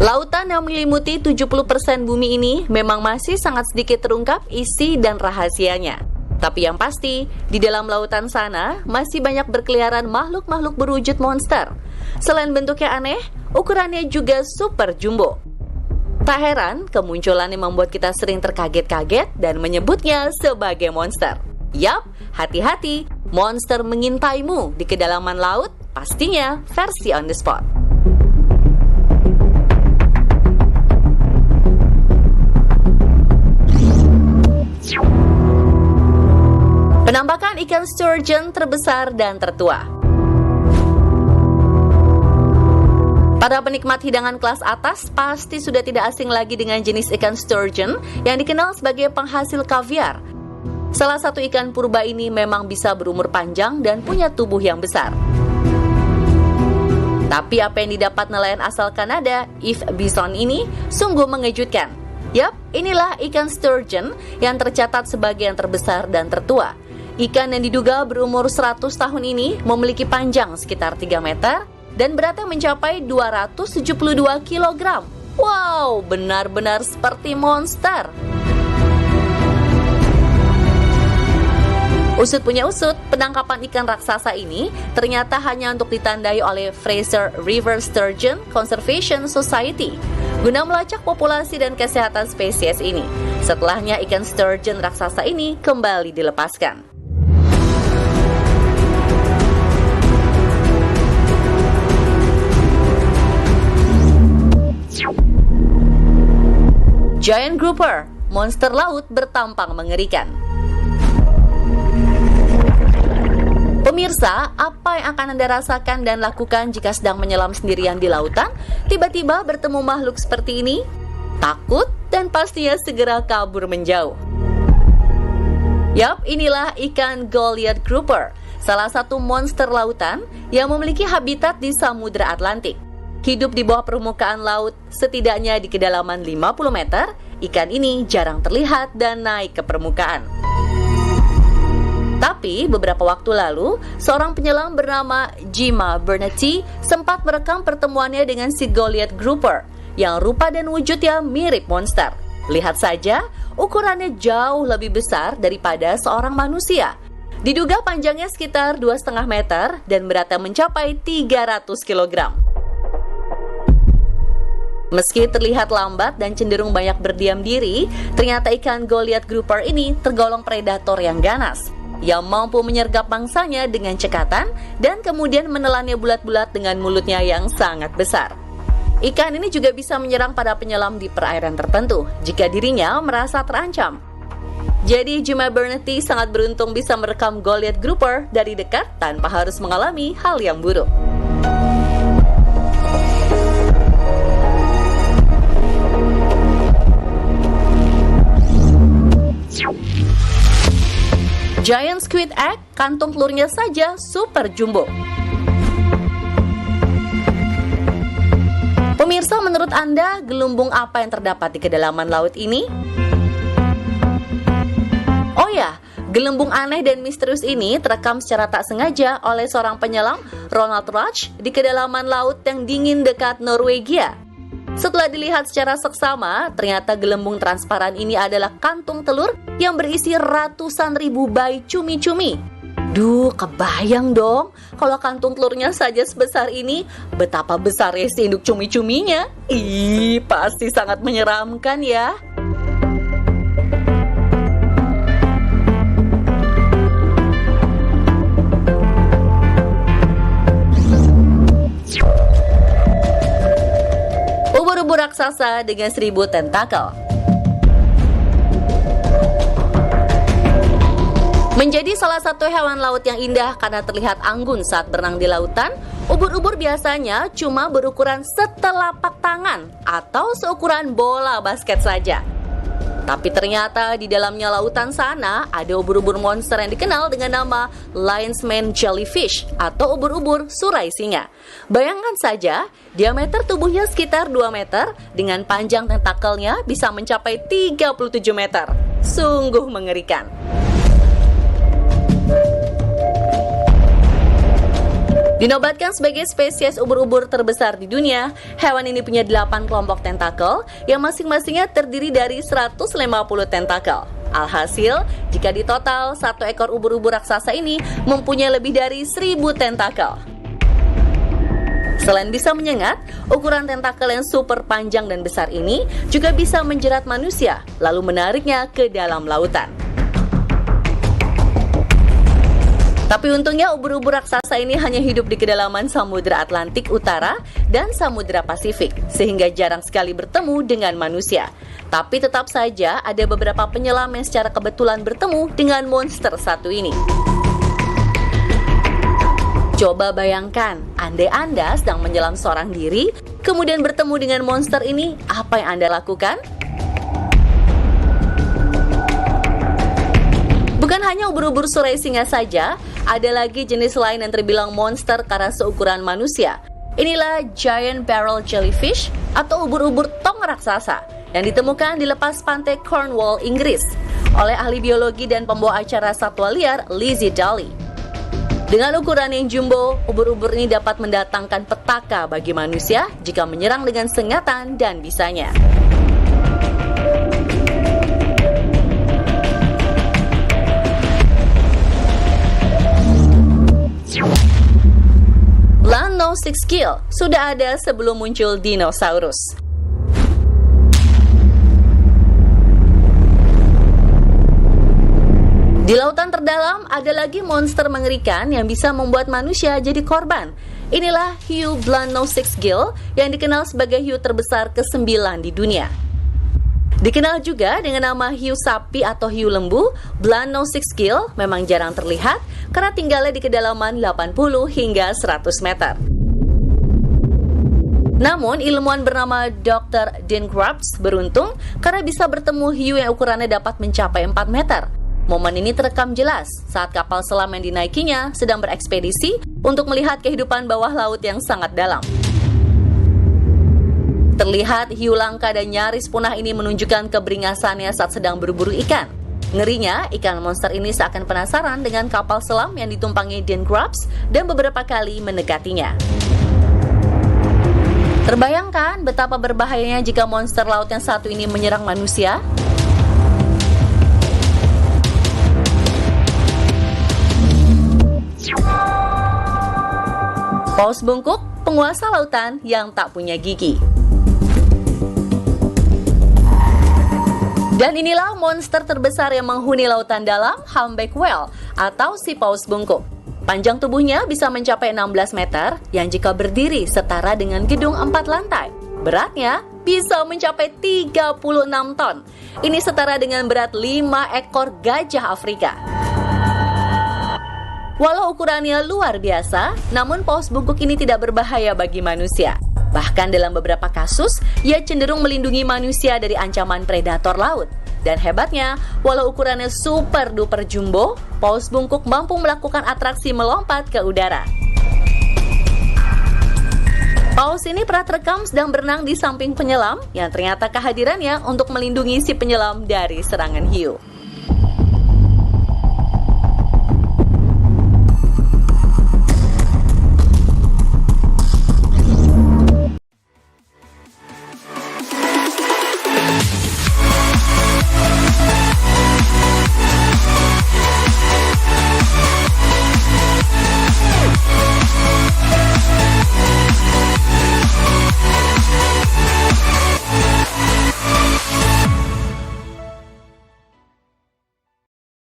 Lautan yang menyelimuti 70% bumi ini memang masih sangat sedikit terungkap isi dan rahasianya. Tapi yang pasti, di dalam lautan sana masih banyak berkeliaran makhluk-makhluk berwujud monster. Selain bentuknya aneh, ukurannya juga super jumbo. Tak heran, kemunculannya membuat kita sering terkaget-kaget dan menyebutnya sebagai monster. Yap, hati-hati, monster mengintaimu di kedalaman laut, pastinya versi on the spot. Penampakan ikan sturgeon terbesar dan tertua. Para penikmat hidangan kelas atas pasti sudah tidak asing lagi dengan jenis ikan sturgeon yang dikenal sebagai penghasil kaviar. Salah satu ikan purba ini memang bisa berumur panjang dan punya tubuh yang besar. Tapi apa yang didapat nelayan asal Kanada, Yves Bisson ini sungguh mengejutkan. Yap, inilah ikan sturgeon yang tercatat sebagai yang terbesar dan tertua. Ikan yang diduga berumur 100 tahun ini memiliki panjang sekitar 3 meter dan beratnya mencapai 272 kg. Wow, benar-benar seperti monster. Usut punya usut, penangkapan ikan raksasa ini ternyata hanya untuk ditandai oleh Fraser River Sturgeon Conservation Society guna melacak populasi dan kesehatan spesies ini. Setelahnya ikan sturgeon raksasa ini kembali dilepaskan. Giant Grouper, monster laut bertampang mengerikan. Pemirsa, apa yang akan Anda rasakan dan lakukan jika sedang menyelam sendirian di lautan, tiba-tiba bertemu makhluk seperti ini? Takut dan pastinya segera kabur menjauh. Yap, inilah ikan Goliath Grouper, salah satu monster lautan yang memiliki habitat di Samudra Atlantik. Hidup di bawah permukaan laut, setidaknya di kedalaman 50 meter, ikan ini jarang terlihat dan naik ke permukaan. Tapi beberapa waktu lalu, seorang penyelam bernama Jima Bernati sempat merekam pertemuannya dengan si Goliath Grouper yang rupa dan wujudnya mirip monster. Lihat saja, ukurannya jauh lebih besar daripada seorang manusia. Diduga panjangnya sekitar 2,5 meter dan beratnya mencapai 300 kg. Meski terlihat lambat dan cenderung banyak berdiam diri, ternyata ikan Goliath Grouper ini tergolong predator yang ganas, yang mampu menyergap mangsanya dengan cekatan dan kemudian menelannya bulat-bulat dengan mulutnya yang sangat besar. Ikan ini juga bisa menyerang para penyelam di perairan tertentu jika dirinya merasa terancam. Jadi Jima Bernati sangat beruntung bisa merekam Goliath Grouper dari dekat tanpa harus mengalami hal yang buruk. Giant squid egg, kantung telurnya saja super jumbo. Pemirsa, menurut Anda, gelembung apa yang terdapat di kedalaman laut ini? Oh ya, gelembung aneh dan misterius ini terekam secara tak sengaja oleh seorang penyelam, Ronald Roach, di kedalaman laut yang dingin dekat Norwegia. Setelah dilihat secara seksama, ternyata gelembung transparan ini adalah kantung telur yang berisi ratusan ribu bayi cumi-cumi. Duh, kebayang dong, kalau kantung telurnya saja sebesar ini, betapa besarnya si induk cumi-cuminya. Ih, pasti sangat menyeramkan ya. Ubur-ubur raksasa dengan 1000 tentakel. Menjadi salah satu hewan laut yang indah karena terlihat anggun saat berenang di lautan, ubur-ubur biasanya cuma berukuran setelapak tangan atau seukuran bola basket saja. Tapi ternyata di dalamnya lautan sana ada ubur-ubur monster yang dikenal dengan nama Lion's Mane Jellyfish atau ubur-ubur surai singa. Bayangkan saja, diameter tubuhnya sekitar 2 meter dengan panjang tentakelnya bisa mencapai 37 meter. Sungguh mengerikan. Di Dinobatkan sebagai spesies ubur-ubur terbesar di dunia, hewan ini punya 8 kelompok tentakel yang masing-masingnya terdiri dari 150 tentakel. Alhasil, jika ditotal, satu ekor ubur-ubur raksasa ini mempunyai lebih dari 1000 tentakel. Selain bisa menyengat, ukuran tentakel yang super panjang dan besar ini juga bisa menjerat manusia, lalu menariknya ke dalam lautan. Tapi untungnya ubur-ubur raksasa ini hanya hidup di kedalaman Samudra Atlantik Utara dan Samudra Pasifik, sehingga jarang sekali bertemu dengan manusia. Tapi tetap saja ada beberapa penyelam yang secara kebetulan bertemu dengan monster satu ini. Coba bayangkan, andai Anda sedang menyelam seorang diri, kemudian bertemu dengan monster ini, apa yang Anda lakukan? Bukan hanya ubur-ubur surai singa saja, ada lagi jenis lain yang terbilang monster karena seukuran manusia. Inilah giant barrel jellyfish atau ubur-ubur tong raksasa yang ditemukan di lepas pantai Cornwall, Inggris oleh ahli biologi dan pembawa acara satwa liar Lizzie Daly. Dengan ukuran yang jumbo, ubur-ubur ini dapat mendatangkan petaka bagi manusia jika menyerang dengan sengatan dan bisanya. Land No Six Gill sudah ada sebelum muncul dinosaurus. Di lautan terdalam ada lagi monster mengerikan yang bisa membuat manusia jadi korban. Inilah hiu Blunt Nose Sixgill yang dikenal sebagai hiu terbesar ke-9 di dunia. Dikenal juga dengan nama hiu sapi atau hiu lembu, Blunt Nose Sixgill memang jarang terlihat karena tinggalnya di kedalaman 80 hingga 100 meter. Namun, ilmuwan bernama Dr. Dean Grubbs beruntung karena bisa bertemu hiu yang ukurannya dapat mencapai 4 meter. Momen ini terekam jelas saat kapal selam yang dinaikinya sedang berekspedisi untuk melihat kehidupan bawah laut yang sangat dalam. Terlihat hiu langka dan nyaris punah ini menunjukkan keberingasannya saat sedang berburu ikan. Ngerinya, ikan monster ini seakan penasaran dengan kapal selam yang ditumpangi Dean Grubbs dan beberapa kali mendekatinya. Terbayangkan betapa berbahayanya jika monster laut yang satu ini menyerang manusia? Paus bungkuk, penguasa lautan yang tak punya gigi. Dan inilah monster terbesar yang menghuni lautan dalam, humpback whale atau si paus bungkuk. Panjang tubuhnya bisa mencapai 16 meter yang jika berdiri setara dengan gedung 4 lantai. Beratnya bisa mencapai 36 ton. Ini setara dengan berat 5 ekor gajah Afrika. Walau ukurannya luar biasa, namun paus bungkuk ini tidak berbahaya bagi manusia. Bahkan dalam beberapa kasus, ia cenderung melindungi manusia dari ancaman predator laut. Dan hebatnya, walau ukurannya super duper jumbo, paus bungkuk mampu melakukan atraksi melompat ke udara. Paus ini pernah terekam sedang berenang di samping penyelam yang ternyata kehadirannya untuk melindungi si penyelam dari serangan hiu.